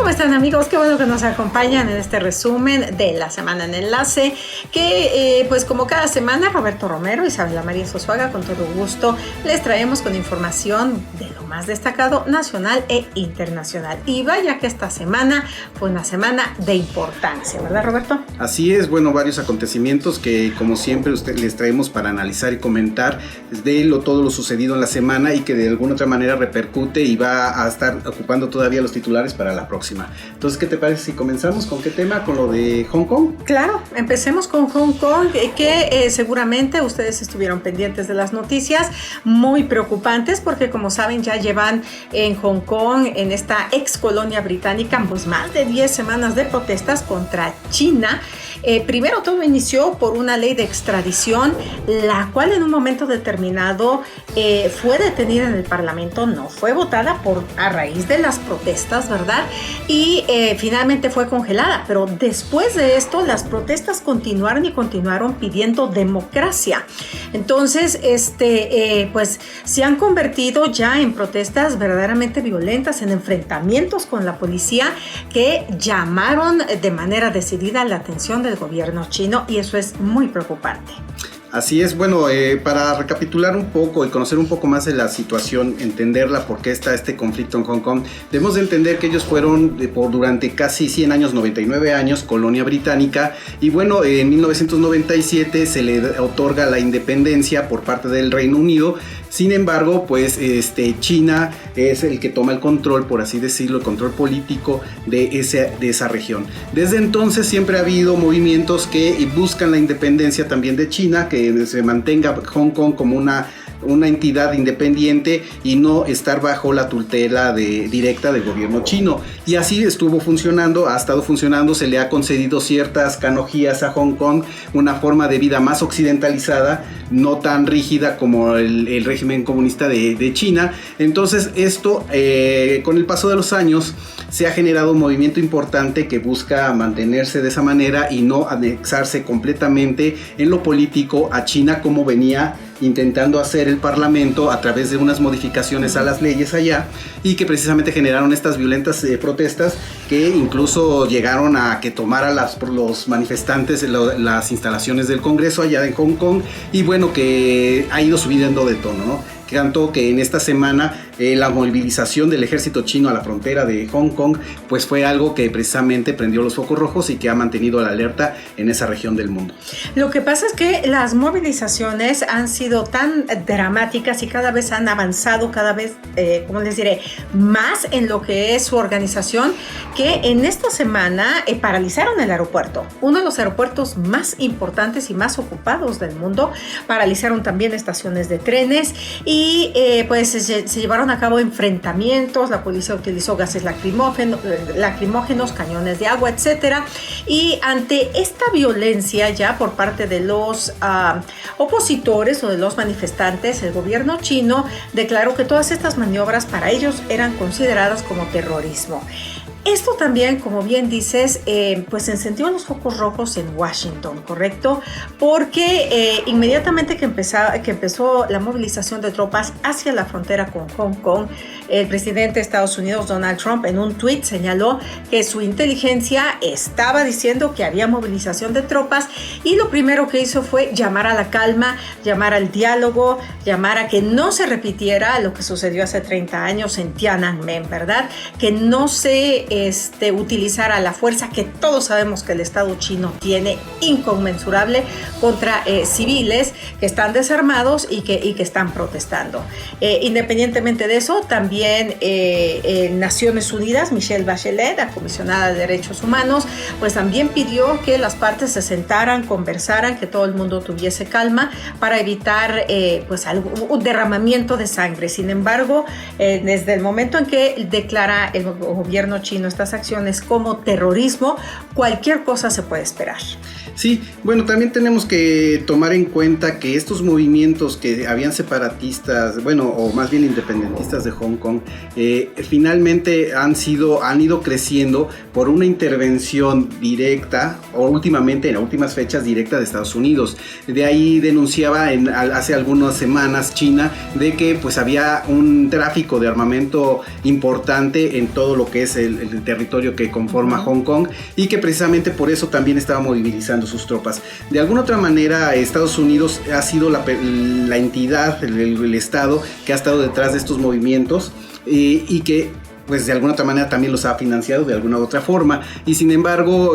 ¿Cómo están, amigos? Qué bueno que nos acompañan en este resumen de la Semana en Enlace, que pues como cada semana Roberto Romero y Isabela María Sosuaga con todo gusto les traemos con información de lo más destacado nacional e internacional. Y vaya que esta semana fue una semana de importancia, ¿verdad, Roberto? Así es, bueno, varios acontecimientos que como siempre les traemos para analizar y comentar de todo lo sucedido en la semana y que de alguna otra manera repercute y va a estar ocupando todavía los titulares para la próxima. Entonces, ¿qué te parece si comenzamos con qué tema? ¿Con lo de Hong Kong? Claro, empecemos con Hong Kong, que seguramente ustedes estuvieron pendientes de las noticias muy preocupantes porque, como saben, ya llevan en Hong Kong, en esta ex colonia británica, pues más de 10 semanas de protestas contra China. Primero todo inició por una ley de extradición, la cual en un momento determinado fue detenida en el Parlamento, no fue votada a raíz de las protestas, ¿verdad? Y finalmente fue congelada, pero después de esto las protestas continuaron y continuaron pidiendo democracia. Entonces, pues se han convertido ya en protestas verdaderamente violentas, en enfrentamientos con la policía que llamaron de manera decidida la atención del gobierno chino, y eso es muy preocupante. Así es, bueno, para recapitular un poco y conocer un poco más de la situación, entenderla, por qué está este conflicto en Hong Kong, debemos de entender que ellos fueron durante casi 100 años, 99 años, colonia británica, y bueno, en 1997 se le otorga la independencia por parte del Reino Unido. Sin embargo, pues China es el que toma el control, por así decirlo, el control político de esa región. Desde entonces siempre ha habido movimientos que buscan la independencia también de China, que se mantenga Hong Kong como una entidad independiente y no estar bajo la tutela directa del gobierno chino. Y así estuvo funcionando, ha estado funcionando, se le ha concedido ciertas canonjías a Hong Kong, una forma de vida más occidentalizada, no tan rígida como el régimen comunista de China. Entonces esto, con el paso de los años, se ha generado un movimiento importante que busca mantenerse de esa manera y no anexarse completamente en lo político a China, como venía intentando hacer el Parlamento a través de unas modificaciones a las leyes allá, y que precisamente generaron estas violentas protestas que incluso llegaron a que tomaran los manifestantes las instalaciones del Congreso allá en Hong Kong, y bueno, que ha ido subiendo de tono, ¿no? Tanto que en esta semana la movilización del ejército chino a la frontera de Hong Kong pues fue algo que precisamente prendió los focos rojos y que ha mantenido la alerta en esa región del mundo. Lo que pasa es que las movilizaciones han sido tan dramáticas y cada vez han avanzado, cada vez, ¿cómo les diré?, más en lo que es su organización, que en esta semana paralizaron el aeropuerto, uno de los aeropuertos más importantes y más ocupados del mundo. Paralizaron también estaciones de trenes y pues se llevaron a cabo enfrentamientos. La policía utilizó gases lacrimógenos, cañones de agua, etcétera. Y ante esta violencia ya por parte de los opositores o de los manifestantes, el gobierno chino declaró que todas estas maniobras para ellos eran consideradas como terrorismo. Esto también, como bien dices, pues encendió los focos rojos en Washington, ¿correcto? Porque inmediatamente que empezó la movilización de tropas hacia la frontera con Hong Kong, el presidente de Estados Unidos, Donald Trump, en un tuit señaló que su inteligencia estaba diciendo que había movilización de tropas, y lo primero que hizo fue llamar a la calma, llamar al diálogo, llamar a que no se repitiera lo que sucedió hace 30 años en Tiananmen, ¿verdad? Que no se utilizara la fuerza que todos sabemos que el Estado chino tiene, inconmensurable, contra civiles que están desarmados y que están protestando. Independientemente de eso, también Naciones Unidas, Michelle Bachelet, la comisionada de Derechos Humanos, pues también pidió que las partes se sentaran, conversaran, que todo el mundo tuviese calma para evitar pues un derramamiento de sangre. Sin embargo, desde el momento en que declara el gobierno chino estas acciones como terrorismo, cualquier cosa se puede esperar. Sí, bueno, también tenemos que tomar en cuenta que estos movimientos que habían separatistas, bueno, o más bien independentistas de Hong Kong, finalmente han ido creciendo por una intervención directa, o últimamente, en las últimas fechas, directa de Estados Unidos. De ahí denunciaba hace algunas semanas China de que pues había un tráfico de armamento importante en todo lo que es el territorio que conforma Hong Kong, y que precisamente por eso también estaba movilizando sus tropas. De alguna otra manera, Estados Unidos ha sido la entidad, el Estado que ha estado detrás de estos movimientos, y que pues de alguna otra manera también los ha financiado de alguna otra forma. Y sin embargo,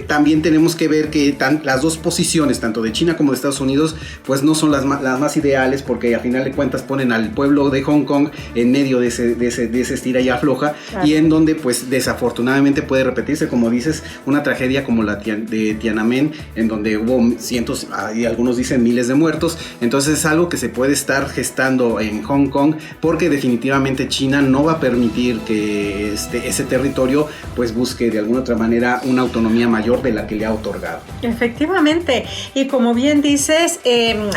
también tenemos que ver que las dos posiciones, tanto de China como de Estados Unidos, pues no son las más ideales, porque a final de cuentas ponen al pueblo de Hong Kong en medio de ese estira y afloja, claro. Y en donde pues desafortunadamente puede repetirse, como dices, una tragedia como la de Tiananmen, en donde hubo cientos, y algunos dicen miles de muertos. Entonces es algo que se puede estar gestando en Hong Kong, porque definitivamente China no va a permitir que ese territorio pues busque de alguna otra manera una autonomía mayor de la que le ha otorgado. Efectivamente, y como bien dices,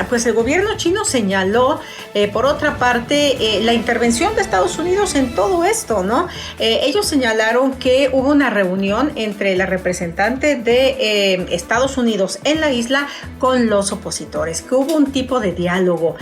pues el gobierno chino señaló, por otra parte, la intervención de Estados Unidos en todo esto, ¿no? Ellos señalaron que hubo una reunión entre la representante de Estados Unidos en la isla con los opositores, que hubo un tipo de diálogo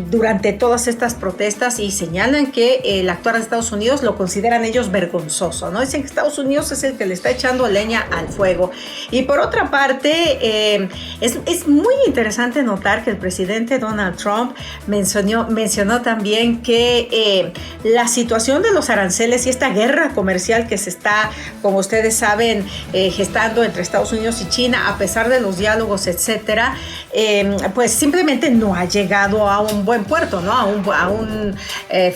durante todas estas protestas, y señalan que el actuar de Estados Unidos lo consideran ellos vergonzoso, ¿no? Dicen que Estados Unidos es el que le está echando leña al fuego. Y por otra parte, es muy interesante notar que el presidente Donald Trump mencionó también que la situación de los aranceles y esta guerra comercial que se está, como ustedes saben, gestando entre Estados Unidos y China, a pesar de los diálogos, etcétera, pues simplemente no ha llegado a un buen puerto, ¿no? A un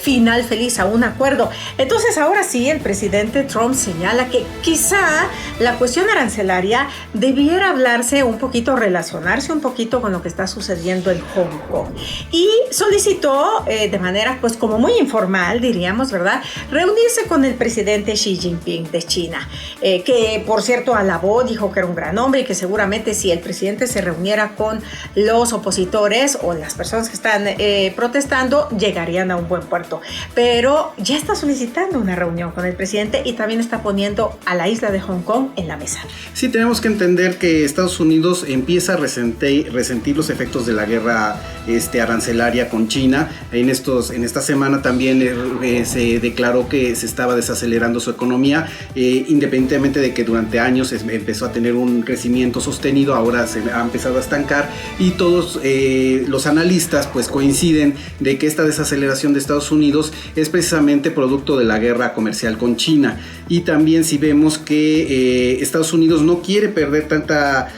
final feliz, a un acuerdo. Entonces ahora sí, el presidente Trump señala que quizá la cuestión arancelaria debiera hablarse un poquito, relacionarse un poquito con lo que está sucediendo en Hong Kong, y solicitó de manera pues como muy informal, diríamos, ¿verdad?, reunirse con el presidente Xi Jinping de China, que por cierto alabó, dijo que era un gran hombre y que seguramente si el presidente se reuniera con los opositores o las personas que están protestando, llegarían a un buen puerto. Pero ya está solicitando una reunión con el presidente y también está poniendo a la isla de Hong Kong en la mesa. Sí, tenemos que entender que Estados Unidos empieza a resentir los efectos de la guerra arancelaria con China. En esta semana también se declaró que se estaba desacelerando su economía, independientemente de que durante años empezó a tener un crecimiento sostenido, ahora se ha empezado a estancar, y todos los analistas pues coinciden de que esta desaceleración de Estados Unidos es precisamente producto de la guerra comercial con China. Y también si vemos que Estados Unidos no quiere perder tanta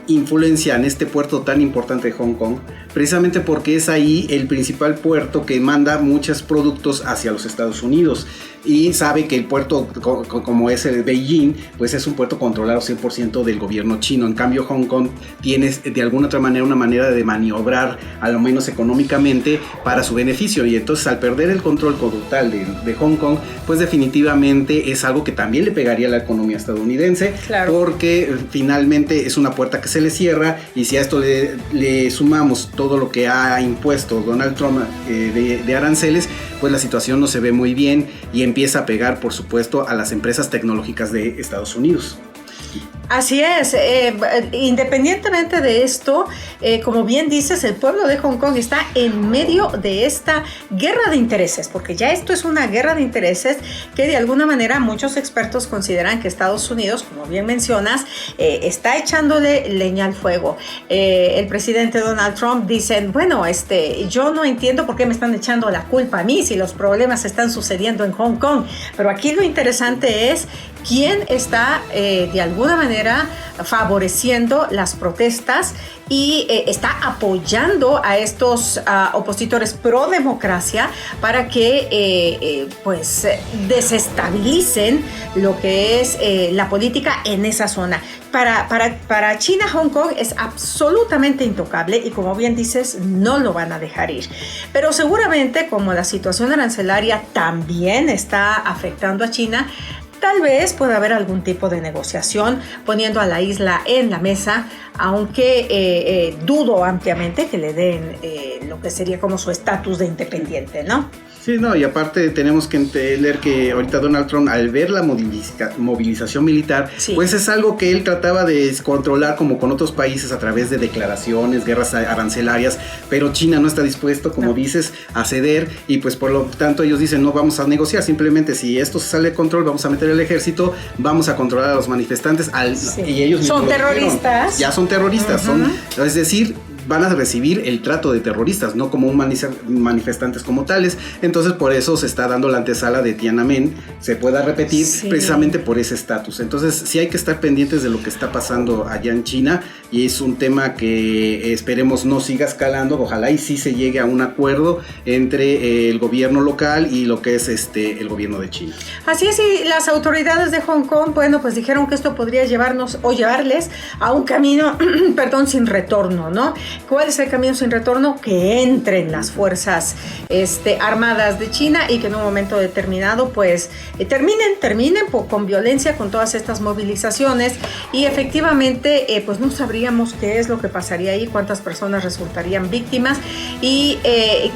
influencia en este puerto tan importante de Hong Kong, precisamente porque es ahí el principal puerto que manda muchos productos hacia los Estados Unidos, y sabe que el puerto como es el de Beijing, pues es un puerto controlado 100% del gobierno chino. En cambio Hong Kong tiene de alguna otra manera una manera de maniobrar, a lo menos económicamente, para su beneficio, y entonces al perder el control total de Hong Kong, pues definitivamente es algo que también le pegaría a la economía estadounidense, claro, porque finalmente es una puerta que se le cierra, y si a esto le sumamos todo lo que ha impuesto Donald Trump de aranceles, pues la situación no se ve muy bien y empieza a pegar, por supuesto, a las empresas tecnológicas de Estados Unidos. Así es, independientemente de esto, como bien dices, el pueblo de Hong Kong está en medio de esta guerra de intereses, porque ya esto es una guerra de intereses que de alguna manera muchos expertos consideran que Estados Unidos, como bien mencionas, está echándole leña al fuego. El presidente Donald Trump dice, bueno, yo no entiendo por qué me están echando la culpa a mí si los problemas están sucediendo en Hong Kong, pero aquí lo interesante es quién está de alguna manera favoreciendo las protestas y está apoyando a estos opositores pro democracia para que pues desestabilicen lo que es la política en esa zona. Para China, Hong Kong es absolutamente intocable y, como bien dices, no lo van a dejar ir. Pero seguramente, como la situación arancelaria también está afectando a China, tal vez pueda haber algún tipo de negociación poniendo a la isla en la mesa, aunque dudo ampliamente que le den lo que sería como su estatus de independiente, ¿no? Sí, no, y aparte tenemos que entender que ahorita Donald Trump, al ver la movilización militar, sí, pues es algo que él trataba de controlar como con otros países a través de declaraciones, guerras arancelarias, pero China no está dispuesto, como dices, a ceder, y pues por lo tanto ellos dicen, no vamos a negociar, simplemente si esto se sale de control, vamos a meter el ejército, vamos a controlar a los manifestantes, sí, y ellos son terroristas. Ya son terroristas, es decir, van a recibir el trato de terroristas, no como manifestantes como tales. Entonces por eso se está dando la antesala de Tiananmen, se pueda repetir, sí, precisamente por ese estatus. Entonces sí hay que estar pendientes de lo que está pasando allá en China, y es un tema que esperemos no siga escalando. Ojalá y sí se llegue a un acuerdo entre el gobierno local y lo que es el gobierno de China. Así es, y las autoridades de Hong Kong, bueno, pues dijeron que esto podría llevarnos o llevarles a un camino, perdón, sin retorno, ¿no? ¿Cuál es el camino sin retorno? Que entren las fuerzas armadas de China y que en un momento determinado pues terminen con violencia con todas estas movilizaciones, y efectivamente pues no sabríamos qué es lo que pasaría ahí, cuántas personas resultarían víctimas, y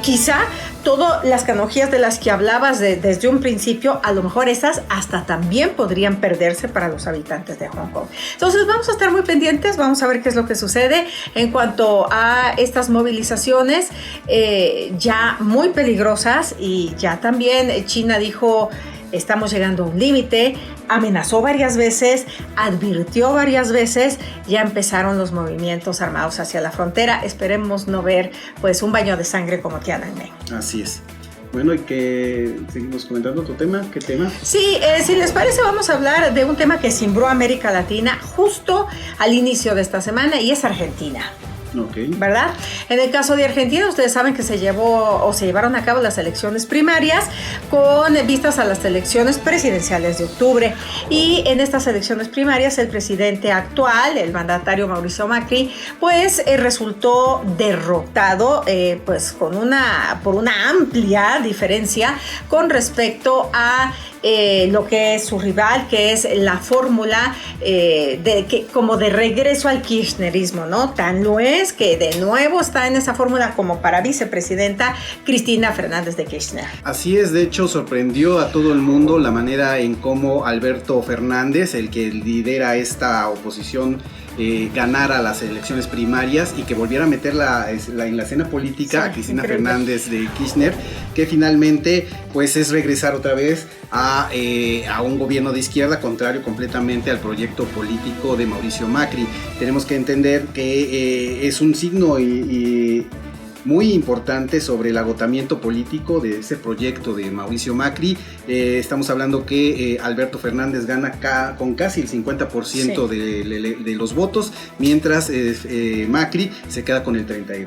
quizá todas las canonjías de las que hablabas desde un principio, a lo mejor esas hasta también podrían perderse para los habitantes de Hong Kong. Entonces vamos a estar muy pendientes, vamos a ver qué es lo que sucede en cuanto a estas movilizaciones ya muy peligrosas, y ya también China dijo: estamos llegando a un límite, amenazó varias veces, advirtió varias veces, ya empezaron los movimientos armados hacia la frontera. Esperemos no ver pues un baño de sangre como Tiananmen. Así es. Bueno, y que seguimos comentando otro tema. ¿Qué tema? Sí, si les parece vamos a hablar de un tema que cimbró a América Latina justo al inicio de esta semana, y es Argentina. Okay. ¿Verdad? En el caso de Argentina, ustedes saben que se llevaron a cabo las elecciones primarias con vistas a las elecciones presidenciales de octubre, y en estas elecciones primarias el presidente actual, el mandatario Mauricio Macri, pues resultó derrotado pues por una amplia diferencia con respecto a lo que es su rival, que es la fórmula como de regreso al kirchnerismo, ¿no? Tan lo es que de nuevo está en esa fórmula como para vicepresidenta Cristina Fernández de Kirchner. Así es, de hecho sorprendió a todo el mundo la manera en cómo Alberto Fernández, el que lidera esta oposición, ganara las elecciones primarias y que volviera a meter en la escena política, sí, a Cristina Fernández de Kirchner, que finalmente pues es regresar otra vez a un gobierno de izquierda, contrario completamente al proyecto político de Mauricio Macri. Tenemos que entender que es un signo muy importante sobre el agotamiento político de ese proyecto de Mauricio Macri. Estamos hablando que Alberto Fernández gana con casi el 50% sí, de los votos, mientras Macri se queda con el 32%.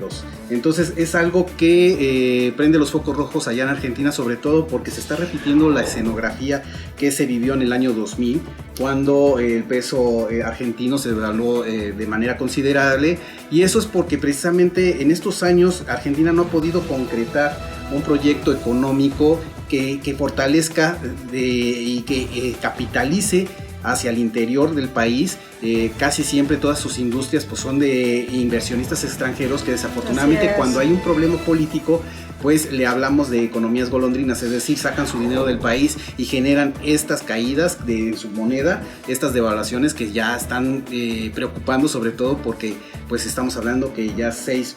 Entonces es algo que prende los focos rojos allá en Argentina, sobre todo porque se está repitiendo la escenografía que se vivió en el año 2000, cuando el peso argentino se devaluó de manera considerable, y eso es porque precisamente en estos años Argentina no ha podido concretar un proyecto económico que fortalezca y que capitalice hacia el interior del país. Casi siempre todas sus industrias pues son de inversionistas extranjeros que desafortunadamente cuando hay un problema político pues le hablamos de economías golondrinas, es decir, sacan su dinero del país y generan estas caídas de su moneda, estas devaluaciones que ya están preocupando, sobre todo porque pues estamos hablando que ya 6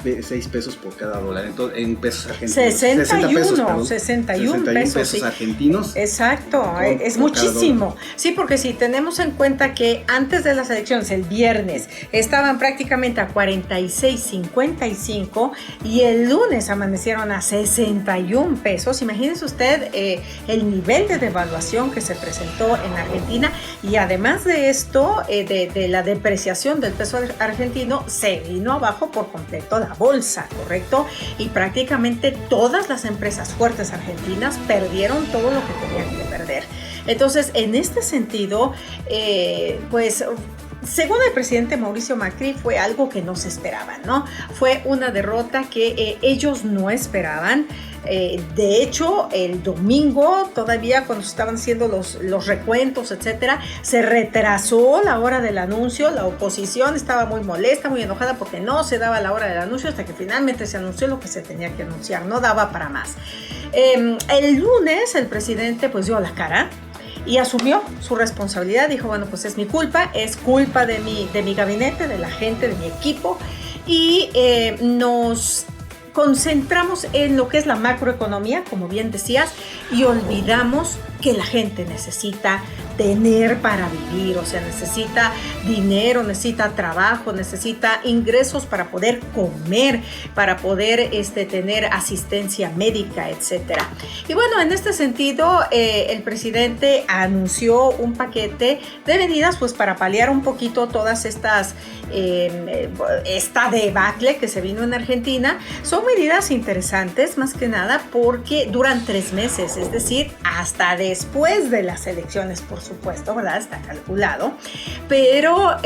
pesos por cada dólar, entonces, en pesos argentinos. 61 pesos sí, argentinos. Exacto, es muchísimo. Sí, porque si tenemos en cuenta que antes de las elecciones, el viernes, estaban prácticamente a 46.55 y el lunes amanecieron a 61 pesos. Imagínese usted el nivel de devaluación que se presentó en Argentina, y además de esto, de la depreciación del peso argentino, se vino abajo por completo la bolsa, ¿correcto? Y prácticamente todas las empresas fuertes argentinas perdieron todo lo que tenían que perder. Entonces, en este sentido, pues según el presidente Mauricio Macri, fue algo que no se esperaba, ¿no? Fue una derrota que ellos no esperaban. De hecho, el domingo, todavía cuando estaban haciendo los recuentos, etcétera, se retrasó la hora del anuncio. La oposición estaba muy molesta, muy enojada porque no se daba la hora del anuncio hasta que finalmente se anunció lo que se tenía que anunciar. No daba para más. El lunes el presidente pues dio la cara y asumió su responsabilidad. Dijo, bueno, pues es mi culpa, es culpa de mi gabinete, de la gente, de mi equipo, y nos concentramos en lo que es la macroeconomía, como bien decías, y olvidamos que la gente necesita tener para vivir, o sea, necesita dinero, necesita trabajo, necesita ingresos para poder comer, para poder tener asistencia médica, etcétera. Y bueno, en este sentido, el presidente anunció un paquete de medidas pues para paliar un poquito todas estas, esta debacle que se vino en Argentina. Son medidas interesantes, más que nada, porque duran 3 meses, es decir, hasta después de las elecciones, por supuesto, ¿verdad? Está calculado, pero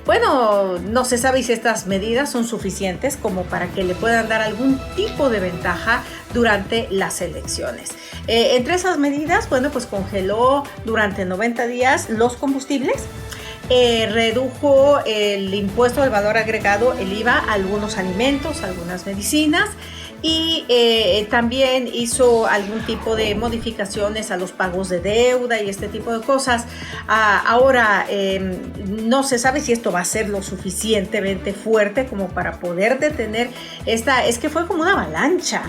bueno, no se sabe si estas medidas son suficientes como para que le puedan dar algún tipo de ventaja durante las elecciones. Entre esas medidas, bueno, pues congeló durante 90 días los combustibles, redujo el impuesto al valor agregado, el IVA, a algunos alimentos, algunas medicinas, y también hizo algún tipo de modificaciones a los pagos de deuda y este tipo de cosas. Ahora no se sabe si esto va a ser lo suficientemente fuerte como para poder detener esta, es que fue como una avalancha,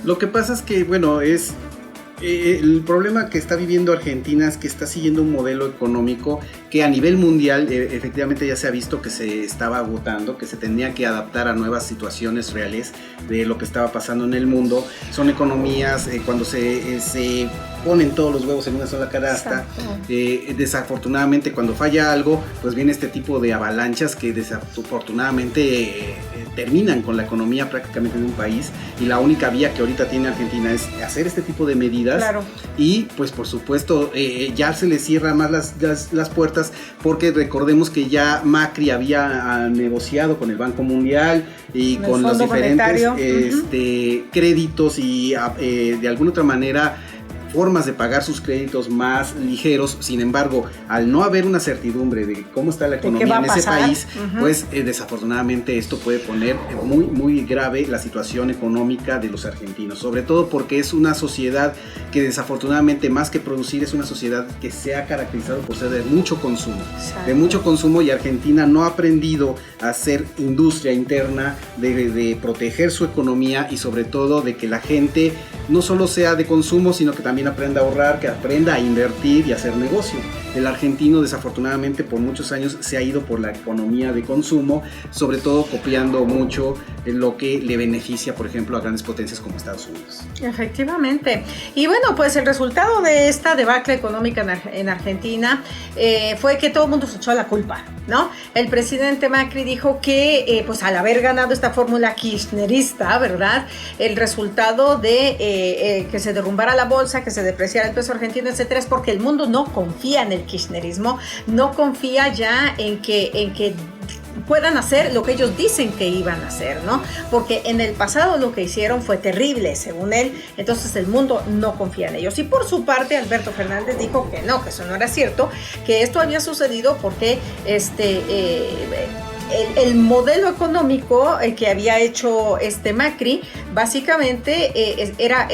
Lo que pasa es que, bueno, el problema que está viviendo Argentina es que está siguiendo un modelo económico que a nivel mundial efectivamente ya se ha visto que se estaba agotando, que se tenía que adaptar a nuevas situaciones reales de lo que estaba pasando en el mundo. Son economías cuando se ponen todos los huevos en una sola canasta. Desafortunadamente cuando falla algo, pues viene este tipo de avalanchas que desafortunadamente terminan con la economía prácticamente de un país, y la única vía que ahorita tiene Argentina es hacer este tipo de medidas. Claro. Y pues por supuesto ya se le cierran más las puertas, porque recordemos que ya Macri había negociado con el Banco Mundial y con los diferentes créditos y de alguna otra manera formas de pagar sus créditos más ligeros. Sin embargo, al no haber una certidumbre de cómo está la economía en ese país, pues desafortunadamente esto puede poner muy, muy grave la situación económica de los argentinos, sobre todo porque es una sociedad que desafortunadamente, más que producir, es una sociedad que se ha caracterizado por ser de mucho consumo, y Argentina no ha aprendido a hacer industria interna, de proteger su economía, y sobre todo de que la gente no solo sea de consumo, sino que también aprenda a ahorrar, que aprenda a invertir y a hacer negocio. El argentino desafortunadamente por muchos años se ha ido por la economía de consumo, sobre todo copiando mucho lo que le beneficia, por ejemplo, a grandes potencias como Estados Unidos. Efectivamente. Y bueno, pues el resultado de esta debacle económica en Argentina fue que todo el mundo se echó la culpa, ¿no? El presidente Macri dijo que pues al haber ganado esta fórmula kirchnerista, ¿verdad? El resultado de que se derrumbara la bolsa, que se depreciara el peso argentino, etcétera, es porque el mundo no confía en el kirchnerismo, no confía ya en que puedan hacer lo que ellos dicen que iban a hacer, ¿no? Porque en el pasado lo que hicieron fue terrible, según él, entonces el mundo no confía en ellos. Y por su parte, Alberto Fernández dijo que no, que eso no era cierto, que esto había sucedido porque el modelo económico que había hecho Macri básicamente era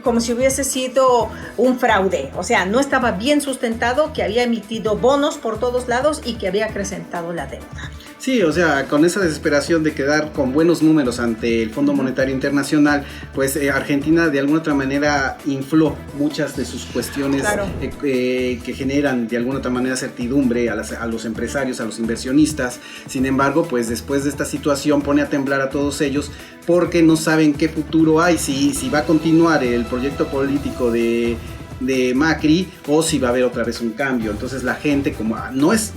como si hubiese sido un fraude, o sea, no estaba bien sustentado, que había emitido bonos por todos lados y que había acrecentado la deuda. Sí, o sea, con esa desesperación de quedar con buenos números ante el Fondo Monetario Internacional, pues Argentina de alguna otra manera infló muchas de sus cuestiones, claro, que generan de alguna otra manera certidumbre a los empresarios, a los inversionistas. Sin embargo, pues después de esta situación pone a temblar a todos ellos, porque no saben qué futuro hay, si va a continuar el proyecto político de Macri o si va a haber otra vez un cambio. Entonces la gente, como no es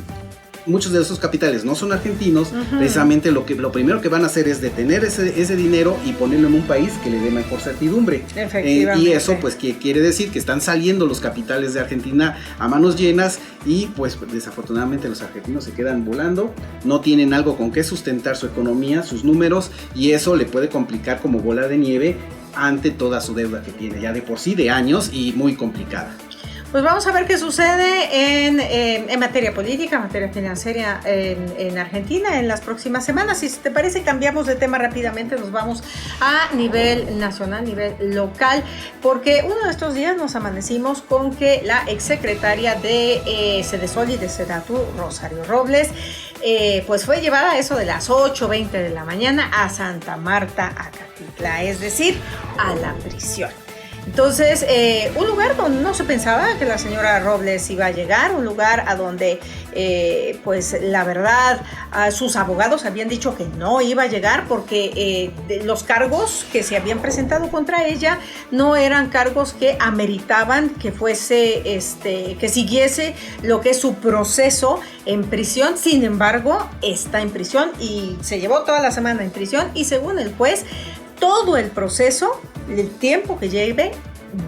muchos de esos capitales no son argentinos, precisamente lo primero que van a hacer es detener ese dinero y ponerlo en un país que le dé mejor certidumbre. Y eso pues que quiere decir que están saliendo los capitales de Argentina a manos llenas y pues desafortunadamente los argentinos se quedan volando, no tienen algo con qué sustentar su economía, sus números, y eso le puede complicar como bola de nieve ante toda su deuda que tiene ya de por sí de años y muy complicada. Pues vamos a ver qué sucede en materia política, en materia financiera en Argentina en las próximas semanas. Si te parece, cambiamos de tema rápidamente, nos vamos a nivel nacional, nivel local, porque uno de estos días nos amanecimos con que la exsecretaria de Sedesol y de Sedatu, Rosario Robles, pues fue llevada a eso de las 8:20 de la mañana a Santa Marta, Acatitla, es decir, a la prisión. Entonces, un lugar donde no se pensaba que la señora Robles iba a llegar, un lugar a donde, pues la verdad, sus abogados habían dicho que no iba a llegar porque los cargos que se habían presentado contra ella no eran cargos que ameritaban que fuese, que siguiese lo que es su proceso en prisión. Sin embargo, está en prisión y se llevó toda la semana en prisión y según el juez, todo el proceso, el tiempo que lleve,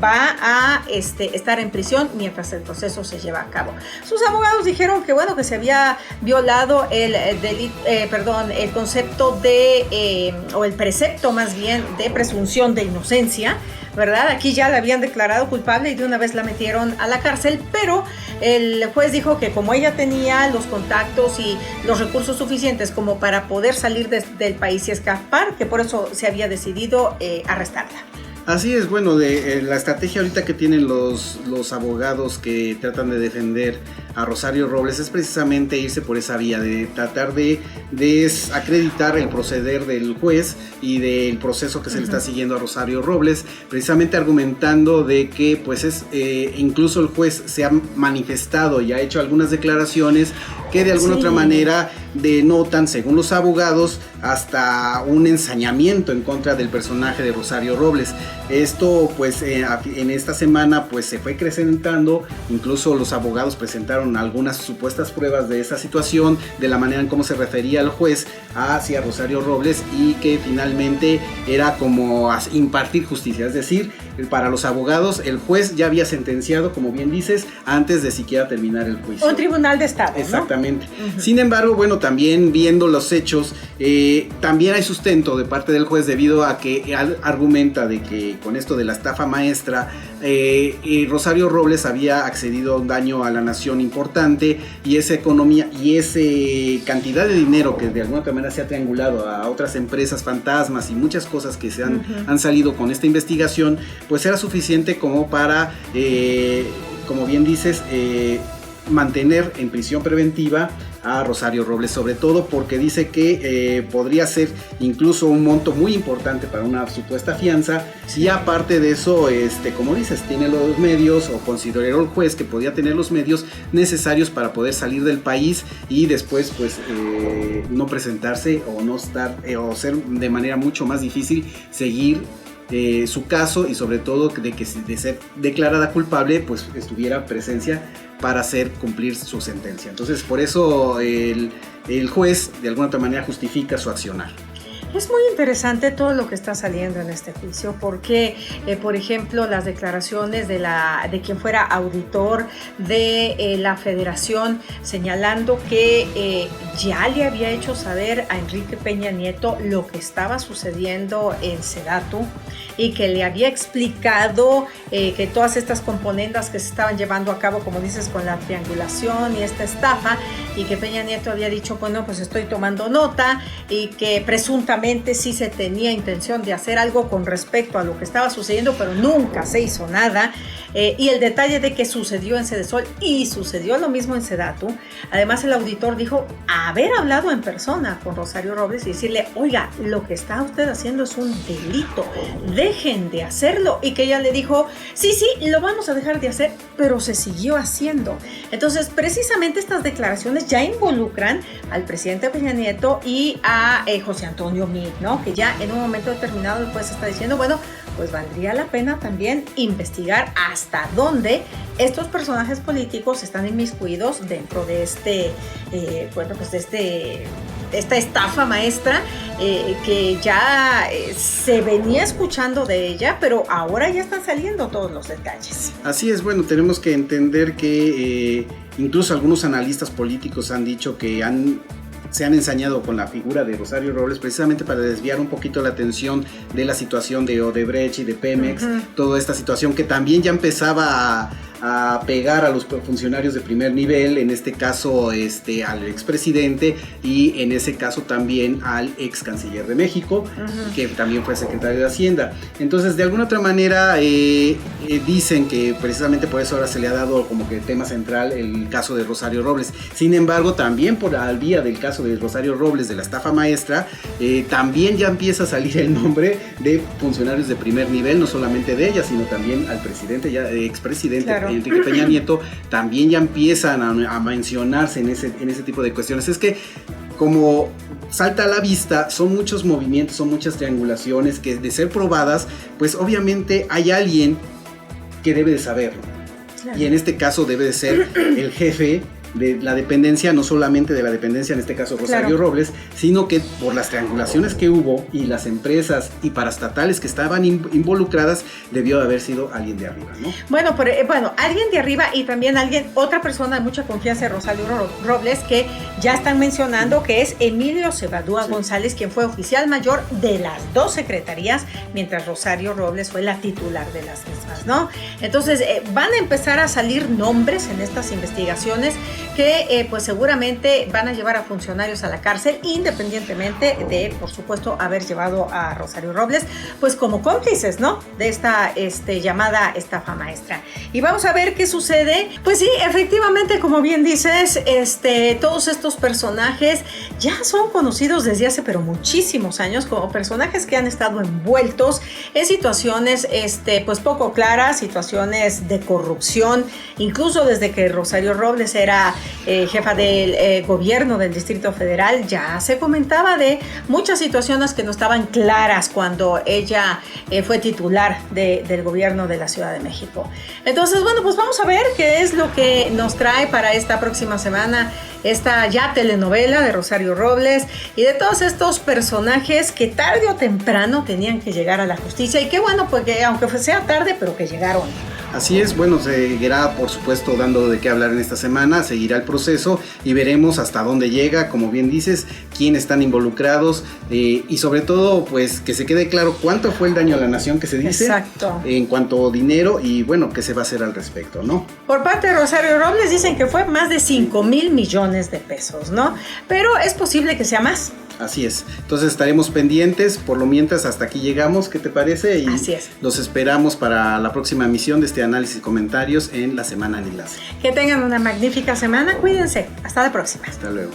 va a estar en prisión mientras el proceso se lleva a cabo. Sus abogados dijeron que bueno, que se había violado el concepto o el precepto más bien de presunción de inocencia, ¿verdad? Aquí ya la habían declarado culpable y de una vez la metieron a la cárcel, pero el juez dijo que como ella tenía los contactos y los recursos suficientes como para poder salir del país y escapar, que por eso se había decidido arrestarla. Así es, bueno, la estrategia ahorita que tienen los abogados que tratan de defender a Rosario Robles es precisamente irse por esa vía de tratar de desacreditar el proceder del juez y del proceso que se le está siguiendo a Rosario Robles, precisamente argumentando de que pues incluso el juez se ha manifestado y ha hecho algunas declaraciones que de alguna otra manera denotan, según los abogados, hasta un ensañamiento en contra del personaje de Rosario Robles. Esto pues en esta semana pues se fue acrecentando, incluso los abogados presentaron algunas supuestas pruebas de esa situación, de la manera en cómo se refería el juez hacia Rosario Robles y que finalmente era como impartir justicia, es decir, para los abogados el juez ya había sentenciado, como bien dices, antes de siquiera terminar el juicio. Un tribunal de estado, exactamente, ¿no? Sin embargo, bueno, también viendo los hechos, también hay sustento de parte del juez debido a que argumenta de que con esto de la estafa maestra, Rosario Robles había accedido a un daño a la nación importante y esa economía y esa cantidad de dinero que de alguna manera se ha triangulado a otras empresas fantasmas y muchas cosas que se han salido con esta investigación, pues era suficiente como para, como bien dices, mantener en prisión preventiva a Rosario Robles, sobre todo porque dice que podría ser incluso un monto muy importante para una supuesta fianza, y aparte de eso, como dices, tiene los medios, o consideró el juez que podía tener los medios necesarios para poder salir del país y después pues no presentarse o no estar, o ser de manera mucho más difícil seguir su caso, y sobre todo de ser declarada culpable pues estuviera presencia para hacer cumplir su sentencia. Entonces por eso el juez de alguna otra manera justifica su accionar. Es muy interesante todo lo que está saliendo en este juicio porque, por ejemplo, las declaraciones de quien fuera auditor de la federación señalando que ya le había hecho saber a Enrique Peña Nieto lo que estaba sucediendo en Sedatu y que le había explicado que todas estas componendas que se estaban llevando a cabo, como dices, con la triangulación y esta estafa, y que Peña Nieto había dicho, bueno, pues estoy tomando nota, y que presuntamente sí se tenía intención de hacer algo con respecto a lo que estaba sucediendo, pero nunca se hizo nada. Y el detalle de que sucedió en Sedesol y sucedió lo mismo en Sedatu. Además, el auditor dijo haber hablado en persona con Rosario Robles y decirle, oiga, lo que está usted haciendo es un delito, dejen de hacerlo. Y que ella le dijo, sí, lo vamos a dejar de hacer, pero se siguió haciendo. Entonces, precisamente estas declaraciones pues ya involucran al presidente Peña Nieto y a José Antonio Meade, ¿no? Que ya en un momento determinado el juez está diciendo, bueno, pues valdría la pena también investigar hasta dónde estos personajes políticos están inmiscuidos dentro de esta estafa maestra que ya se venía escuchando de ella, pero ahora ya están saliendo todos los detalles. Así es, bueno, tenemos que entender que incluso algunos analistas políticos han dicho que se han ensañado con la figura de Rosario Robles precisamente para desviar un poquito la atención de la situación de Odebrecht y de Pemex, toda esta situación que también ya empezaba a pegar a los funcionarios de primer nivel, en este caso al expresidente y en ese caso también al ex canciller de México, que también fue secretario de Hacienda. Entonces, de alguna otra manera dicen que precisamente por eso ahora se le ha dado como que tema central el caso de Rosario Robles. Sin embargo, también por al día del caso de Rosario Robles de la estafa maestra, también ya empieza a salir el nombre de funcionarios de primer nivel, no solamente de ella, sino también al presidente, ya expresidente, claro, Enrique Peña Nieto, también ya empiezan a mencionarse en ese tipo de cuestiones. Es que, como salta a la vista, son muchos movimientos, son muchas triangulaciones que, de ser probadas, pues obviamente hay alguien que debe de saberlo. Claro. Y en este caso debe de ser el jefe de la dependencia, no solamente de la dependencia, en este caso Rosario Robles, sino que por las triangulaciones que hubo y las empresas y paraestatales que estaban involucradas, debió de haber sido alguien de arriba, ¿no? Bueno, alguien de arriba y también otra persona de mucha confianza de Rosario Robles, que ya están mencionando, que es Emilio Cebadúa González, quien fue oficial mayor de las dos secretarías, mientras Rosario Robles fue la titular de las mismas, ¿no? Entonces, van a empezar a salir nombres en estas investigaciones que pues seguramente van a llevar a funcionarios a la cárcel, independientemente de, por supuesto, haber llevado a Rosario Robles, pues como cómplices, ¿no? De esta llamada estafa maestra. Y vamos a ver qué sucede. Pues sí, efectivamente, como bien dices, todos estos personajes ya son conocidos desde hace pero muchísimos años como personajes que han estado envueltos en situaciones pues poco claras, situaciones de corrupción, incluso desde que Rosario Robles era jefa del gobierno del Distrito Federal, ya se comentaba de muchas situaciones que no estaban claras cuando ella fue titular del gobierno de la Ciudad de México. Entonces, bueno, pues vamos a ver qué es lo que nos trae para esta próxima semana esta ya telenovela de Rosario Robles y de todos estos personajes que tarde o temprano tenían que llegar a la justicia, y qué bueno, pues que aunque sea tarde, pero que llegaron. Así es, bueno, seguirá por supuesto dando de qué hablar en esta semana, seguirá el proceso y veremos hasta dónde llega, como bien dices, quiénes están involucrados y sobre todo pues que se quede claro cuánto fue el daño a la nación que se dice. Exacto. En cuanto a dinero y bueno, qué se va a hacer al respecto, ¿no? Por parte de Rosario Robles dicen que fue más de 5,000 millones de pesos, ¿no? Pero es posible que sea más. Así es, entonces estaremos pendientes, por lo mientras hasta aquí llegamos, ¿qué te parece? Y así es. Los esperamos para la próxima emisión de este análisis y comentarios en la Semana en Enlace. Que tengan una magnífica semana, cuídense, hasta la próxima. Hasta luego.